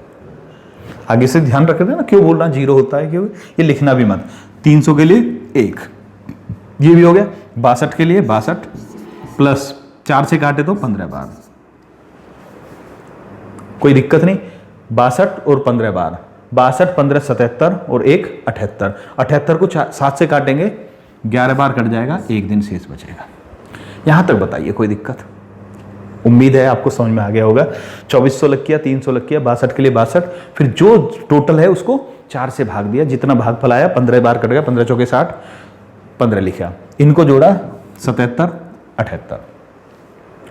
Speaker 1: आगे से ध्यान रख देना, क्यों बोल रहा 0 होता है, क्यों ये लिखना भी मत। 300 के लिए 1, ये भी हो गया। 62 के लिए 62 प्लस 4 से काटे तो 15 बार, कोई दिक्कत नहीं। 62 और 15 बार, 62 15 77 और 1 78। 78 को 7 से काटेंगे 11 बार कट जाएगा, एक दिन शेष बचेगा। यहां तक बताइए कोई दिक्कत? उम्मीद है आपको समझ में आ गया होगा। 2400 लग किया, 300 लग किया, 62 के लिए 62, फिर जो टोटल है उसको 4 से भाग दिया, जितना भाग फलाया 15 बार कट गया, 15 चौके 60, 15 लिखा, इनको जोड़ा 77 78।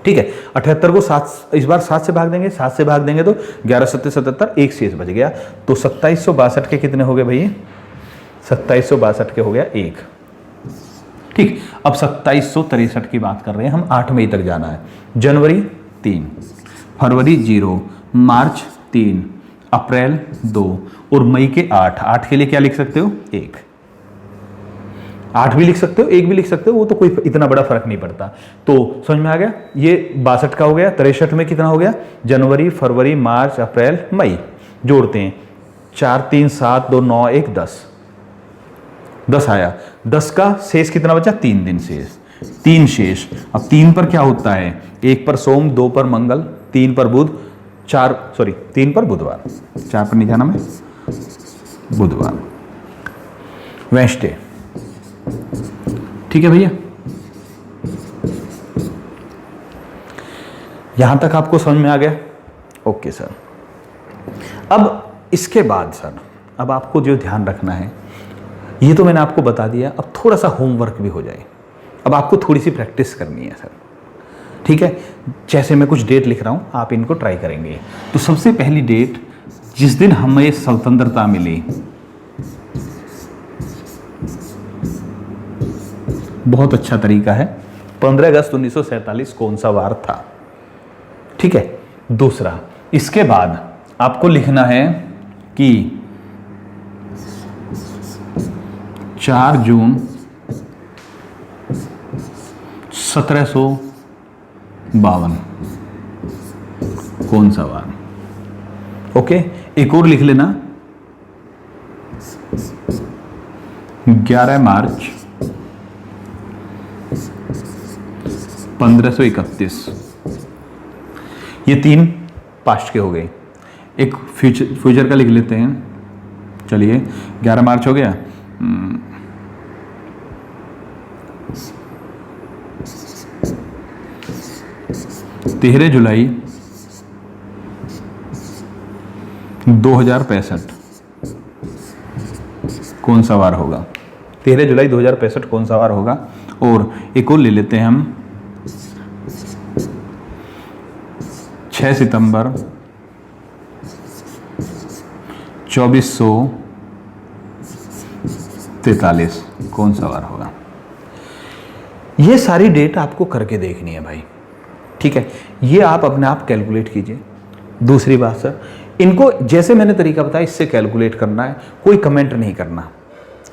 Speaker 1: ठीक है, 78 को 7 इस बार 7 से भाग देंगे, 7 से भाग देंगे तो 11 7 77, एक शेष बच गया। तो 2762 के कितने हो गए भैया? 2762 के हो गया एक। ठीक, अब 2763 की बात कर रहे हैं हम। 8 मई तक जाना है। जनवरी 3, फरवरी 0, मार्च 3, अप्रैल 2 और मई के 8। 8 के लिए क्या लिख सकते हो? 1। 8 भी लिख सकते हो, 1 भी लिख सकते हो, वो तो कोई इतना बड़ा फर्क नहीं पड़ता। तो समझ में आ गया? ये 62 का हो गया। 63 में कितना हो गया? जनवरी, फरवरी, मार्च, अप्रैल, मई, जोड़ते हैं। 4 3 7 2 9 1 10, 10 आया। 10 का शेष कितना बचा? 3 दिन शेष, 3 शेष। अब 3 पर क्या होता है? 1 पर सोम, 2 पर मंगल, 3 पर बुध, 3 पर बुधवार, 4 पर नहीं जाना मैं, बुधवार, वेंसडे। ठीक है भैया, यहां तक आपको समझ में आ गया? Okay sir. अब इसके बाद सर, अब आपको जो ध्यान रखना है, ये तो मैंने आपको बता दिया, अब थोड़ा सा होमवर्क भी हो जाए। अब आपको थोड़ी सी प्रैक्टिस करनी है सर। ठीक है, जैसे मैं कुछ डेट लिख रहा हूं, आप इनको ट्राई करेंगे। तो सबसे पहली डेट, जिस दिन हमें स्वतंत्रता मिली, बहुत अच्छा तरीका है, 15 अगस्त 1947 कौन सा वार था? ठीक है। दूसरा, इसके बाद आपको लिखना है कि 4 जून 1752 कौन सा वार? ओके, एक और लिख लेना, 11 मार्च 1531। ये 3 पास्ट के हो गए। एक फ्यूचर का लिख लेते हैं। चलिए, 11 मार्च हो गया, 13 जुलाई 2065 कौन सा वार होगा? 13 जुलाई 2065 कौन सा वार होगा? और एक और ले लेते हैं हम, 6 सितंबर 2443 कौन सा वार होगा? ये सारी डेट आपको करके देखनी है भाई। ठीक है, ये आप अपने आप कैलकुलेट कीजिए। दूसरी बात सर, इनको जैसे मैंने तरीका बताया, इससे कैलकुलेट करना है, कोई कमेंट नहीं करना।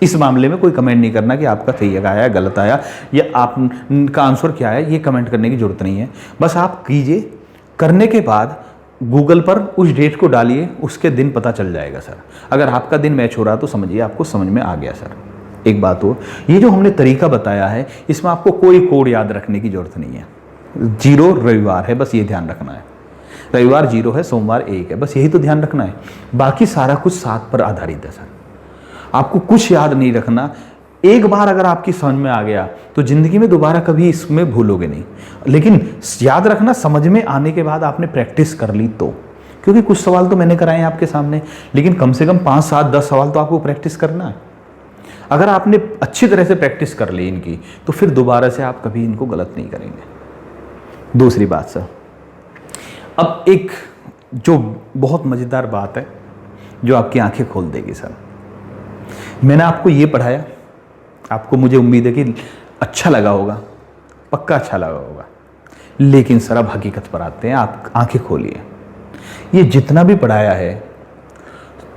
Speaker 1: इस मामले में कोई कमेंट नहीं करना कि आपका सही आया, गलत आया, या आपका आंसर क्या है, ये कमेंट करने की जरूरत नहीं है। बस आप कीजिए, करने के बाद गूगल पर उस डेट को डालिए, उसके दिन पता चल जाएगा सर। अगर आपका दिन मैच हो रहा तो समझिए आपको समझ में आ गया सर। एक बात और, ये जो हमने तरीका बताया है, इसमें आपको कोई कोड याद रखने की जरूरत नहीं है। 0 रविवार है, बस ये ध्यान रखना है। रविवार 0 है, सोमवार 1 है, बस यही तो ध्यान रखना है। बाकी सारा कुछ 7 पर आधारित है सर। आपको कुछ याद नहीं रखना। एक बार अगर आपकी समझ में आ गया तो जिंदगी में दोबारा कभी इसमें भूलोगे नहीं। लेकिन याद रखना, समझ में आने के बाद आपने प्रैक्टिस कर ली तो, क्योंकि कुछ सवाल तो मैंने कराए हैं आपके सामने, लेकिन कम से कम 5 7 10 सवाल तो आपको प्रैक्टिस करना है। अगर आपने अच्छी तरह से प्रैक्टिस कर ली इनकी, तो फिर दोबारा से आप कभी इनको गलत नहीं करेंगे। दूसरी बात सर, अब एक जो बहुत मज़ेदार बात है, जो आपकी आंखें खोल देगी सर। मैंने आपको ये पढ़ाया, आपको मुझे उम्मीद है कि अच्छा लगा होगा, पक्का अच्छा लगा होगा। लेकिन सर अब हकीकत पर आते हैं, आप आंखें खोलिए। ये जितना भी पढ़ाया है,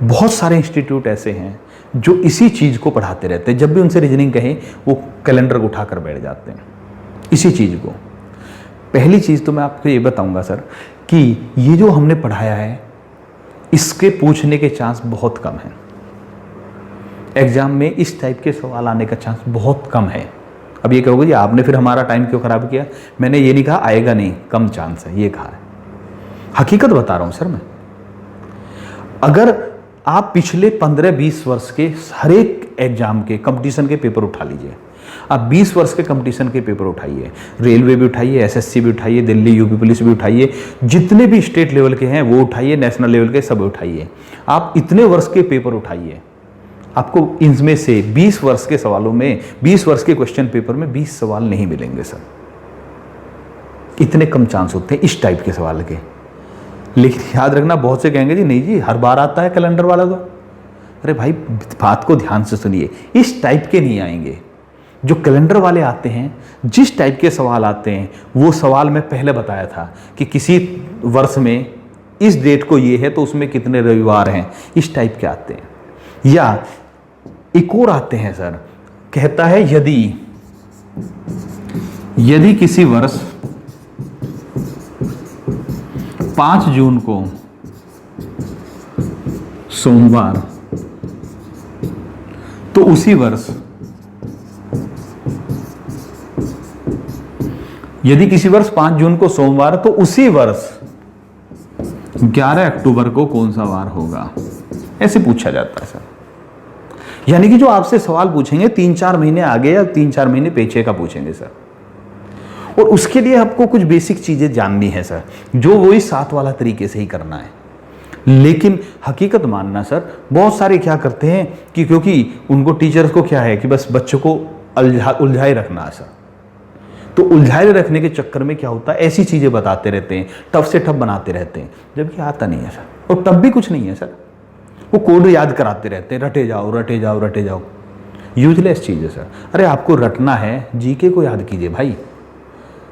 Speaker 1: बहुत सारे इंस्टीट्यूट ऐसे हैं जो इसी चीज़ को पढ़ाते रहते हैं। जब भी उनसे रीजनिंग कहें, वो कैलेंडर को उठाकर बैठ जाते हैं इसी चीज़ को। पहली चीज़ तो मैं आपको ये बताऊंगा सर कि ये जो हमने पढ़ाया है, इसके पूछने के चांस बहुत कम हैं। एग्जाम में इस टाइप के सवाल आने का चांस बहुत कम है। अब ये कहोगे जी आपने फिर हमारा टाइम क्यों खराब किया। मैंने ये नहीं कहा आएगा नहीं, कम चांस है, ये कहा है। हकीकत बता रहा हूं सर मैं। अगर आप पिछले 15-20 वर्ष के हर एक एग्जाम के कंपटीशन के पेपर उठा लीजिए, आप 20 वर्ष के कंपटीशन के पेपर उठाइए, रेलवे भी उठाइए, एसएससी भी उठाइए, दिल्ली यूपी पुलिस भी उठाइए, जितने भी स्टेट लेवल के हैं वो उठाइए, नेशनल लेवल के सब उठाइए, आप इतने वर्ष के पेपर उठाइए, आपको इनमें से 20 वर्ष के सवालों में, 20 वर्ष के क्वेश्चन पेपर में 20 सवाल नहीं मिलेंगे सर। इतने कम चांस होते हैं इस टाइप के सवाल के। लेकिन याद रखना, बहुत से कहेंगे जी नहीं जी हर बार आता है कैलेंडर वाला तो। अरे भाई बात को ध्यान से सुनिए, इस टाइप के नहीं आएंगे। जो कैलेंडर वाले आते हैं, जिस टाइप के सवाल आते हैं, वो सवाल मैं पहले बताया था कि किसी वर्ष में इस डेट को ये है तो उसमें कितने रविवार हैं, इस टाइप के आते हैं। या एक और आते हैं सर, कहता है यदि किसी वर्ष 5 जून को सोमवार, तो उसी वर्ष यदि किसी वर्ष 5 जून को सोमवार, तो उसी वर्ष 11 अक्टूबर को कौन सा वार होगा, ऐसे पूछा जाता है सर। यानी कि जो आपसे सवाल पूछेंगे 3-4 महीने आगे या 3-4 महीने पीछे का पूछेंगे सर। और उसके लिए आपको कुछ बेसिक चीजें जाननी है सर, जो वही 7 वाला तरीके से ही करना है। लेकिन हकीकत मानना सर, बहुत सारे क्या करते हैं कि क्योंकि उनको टीचर्स को क्या है कि बस बच्चों को उलझाए रखना है सर, तो उलझाए रखने के चक्कर में क्या होता है, ऐसी चीजें बताते रहते हैं, टफ से टफ बनाते रहते हैं, जबकि आता नहीं है सर। और टफ भी कुछ नहीं है सर, वो कोड याद कराते रहते हैं, रटे जाओ रटे जाओ रटे जाओ, यूजलेस चीज है सर। अरे आपको रटना है, जीके को याद कीजिए भाई,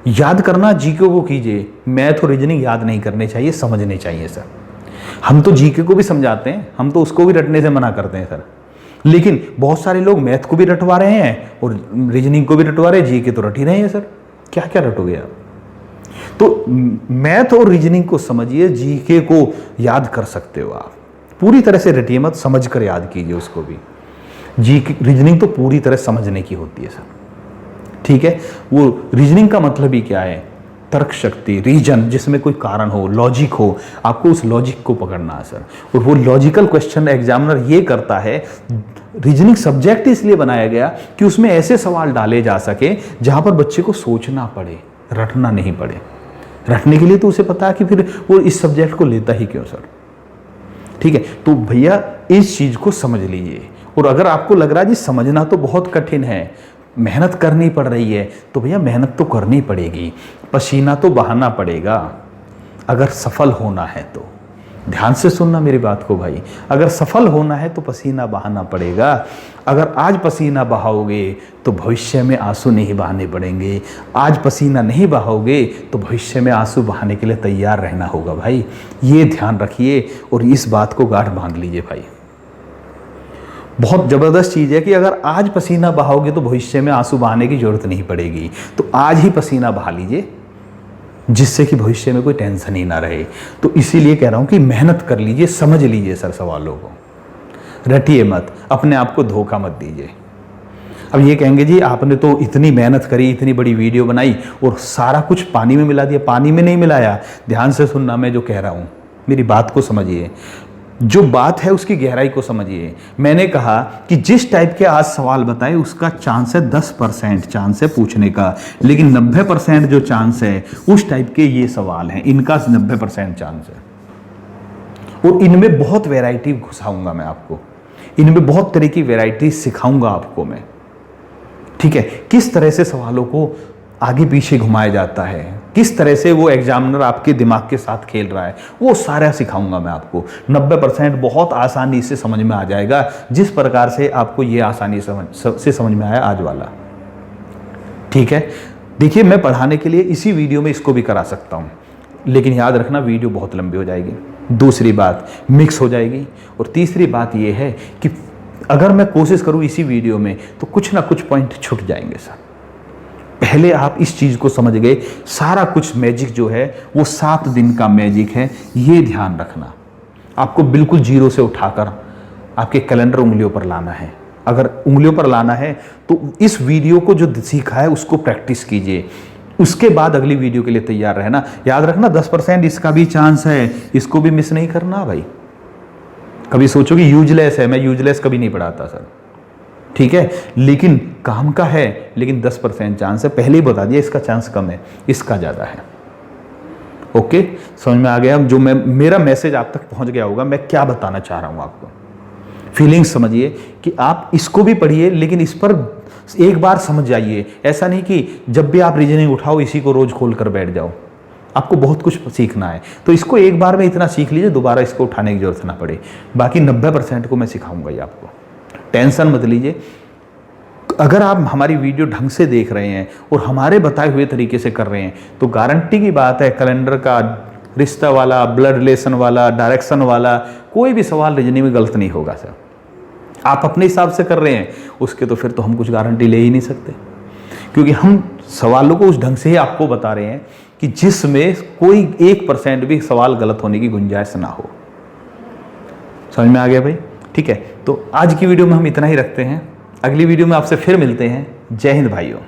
Speaker 1: याद करना जीके को कीजिए। मैथ और रीजनिंग याद नहीं करने चाहिए, समझने चाहिए सर। हम तो जीके को भी समझाते हैं, हम तो उसको भी रटने से मना करते हैं सर। लेकिन बहुत सारे लोग मैथ को भी रटवा रहे हैं और रीजनिंग को भी रटवा रहे हैं, जीके तो रट ही रहे हैं सर। क्या क्या रटोगे आप? तो मैथ और रीजनिंग को समझिए, जीके को याद कर सकते हो आप। पूरी तरह से रटिए मत, समझ कर याद कीजिए उसको भी। जीके रीजनिंग तो पूरी तरह समझने की होती है सर, ठीक है। वो रीजनिंग का मतलब ही क्या है, तर्क शक्ति, रीजन, जिसमें कोई कारण हो, लॉजिक हो, आपको उस लॉजिक को पकड़ना है सर। और वो लॉजिकल क्वेश्चन एग्जामिनर ये करता है, रीजनिंग सब्जेक्ट इसलिए बनाया गया कि उसमें ऐसे सवाल डाले जा सके जहां पर बच्चे को सोचना पड़े, रटना नहीं पड़े। रटने के लिए तो उसे पता है कि फिर वो इस सब्जेक्ट को लेता ही क्यों सर, ठीक है। तो भैया इस चीज को समझ लीजिए। और अगर आपको लग रहा है जी समझना तो बहुत कठिन है, मेहनत करनी पड़ रही है, तो भैया मेहनत तो करनी पड़ेगी, पसीना तो बहाना पड़ेगा अगर सफल होना है तो। ध्यान से सुनना मेरी बात को भाई, अगर सफल होना है तो पसीना बहाना पड़ेगा। अगर आज पसीना बहाओगे तो भविष्य में आंसू नहीं बहाने पड़ेंगे, आज पसीना नहीं बहाओगे तो भविष्य में आंसू बहाने के लिए तैयार रहना होगा भाई। ये ध्यान रखिए और इस बात को गांठ बांध लीजिए भाई। बहुत ज़बरदस्त चीज़ है कि अगर आज पसीना बहाओगे तो भविष्य में आंसू बहाने की जरूरत नहीं पड़ेगी, तो आज ही पसीना बहा लीजिए, जिससे कि भविष्य में कोई टेंशन ही ना रहे। तो इसीलिए कह रहा हूं कि मेहनत कर लीजिए, समझ लीजिए सर सवालों को, रटिए मत, अपने आप को धोखा मत दीजिए। अब ये कहेंगे जी आपने तो इतनी मेहनत करी, इतनी बड़ी वीडियो बनाई और सारा कुछ पानी में मिला दिया। पानी में नहीं मिलाया, ध्यान से सुनना मैं जो कह रहा हूं, मेरी बात को समझिए, जो बात है उसकी गहराई को समझिए। मैंने कहा कि जिस टाइप के आज सवाल बताए उसका चांस है 10% चांस है पूछने का, लेकिन 90% जो चांस है उस टाइप के ये सवाल हैं, इनका 90% चांस है। और इनमें बहुत वैरायटी घुसाऊंगा मैं आपको, इनमें बहुत तरह की वैरायटी सिखाऊंगा आपको मैं, ठीक है। किस तरह से सवालों को आगे पीछे घुमाया जाता है, किस तरह से वो एग्जामिनर आपके दिमाग के साथ खेल रहा है, वो सारा सिखाऊंगा मैं आपको। 90% बहुत आसानी से समझ में आ जाएगा, जिस प्रकार से आपको ये आसानी से समझ में आया आज वाला, ठीक है। देखिए मैं पढ़ाने के लिए इसी वीडियो में इसको भी करा सकता हूँ, लेकिन याद रखना वीडियो बहुत लंबी हो जाएगी। दूसरी बात मिक्स हो जाएगी। और तीसरी बात ये है कि अगर मैं कोशिश करूँ इसी वीडियो में तो कुछ ना कुछ पॉइंट छूट जाएंगे सर। पहले आप इस चीज को समझ गए, सारा कुछ मैजिक जो है वो 7 दिन का मैजिक है, ये ध्यान रखना। आपको बिल्कुल जीरो से उठाकर आपके कैलेंडर उंगलियों पर लाना है अगर उंगलियों पर लाना है तो इस वीडियो को जो सीखा है उसको प्रैक्टिस कीजिए, उसके बाद अगली वीडियो के लिए तैयार रहना। याद रखना 10% इसका भी चांस है, इसको भी मिस नहीं करना भाई। कभी सोचो कि यूजलेस है, मैं यूजलेस कभी नहीं पढ़ाता सर, ठीक है, लेकिन काम का है, लेकिन 10% चांस है, पहले ही बता दिया इसका चांस कम है, इसका ज़्यादा है। ओके, समझ में आ गया जो मेरा मैसेज आप तक पहुंच गया होगा, मैं क्या बताना चाह रहा हूं आपको। फीलिंग्स समझिए कि आप इसको भी पढ़िए, लेकिन इस पर एक बार समझ जाइए। ऐसा नहीं कि जब भी आप रीजनिंग उठाओ इसी को रोज खोल कर बैठ जाओ, आपको बहुत कुछ सीखना है। तो इसको एक बार में इतना सीख लीजिए, दोबारा इसको उठाने की जरूरत ना पड़े। बाकी 90% को मैं सिखाऊंगा ही आपको, टेंशन मत लीजिए। अगर आप हमारी वीडियो ढंग से देख रहे हैं और हमारे बताए हुए तरीके से कर रहे हैं तो गारंटी की बात है, कैलेंडर का, रिश्ता वाला, ब्लड रिलेशन वाला, डायरेक्शन वाला कोई भी सवाल रीजनिंग में गलत नहीं होगा सर। आप अपने हिसाब से कर रहे हैं उसके, तो फिर तो हम कुछ गारंटी ले ही नहीं सकते, क्योंकि हम सवालों को उस ढंग से ही आपको बता रहे हैं कि जिसमें कोई 1% भी सवाल गलत होने की गुंजाइश ना हो। समझ में आ गया भाई? ठीक है, तो आज की वीडियो में हम इतना ही रखते हैं, अगली वीडियो में आपसे फिर मिलते हैं। जय हिंद भाइयों।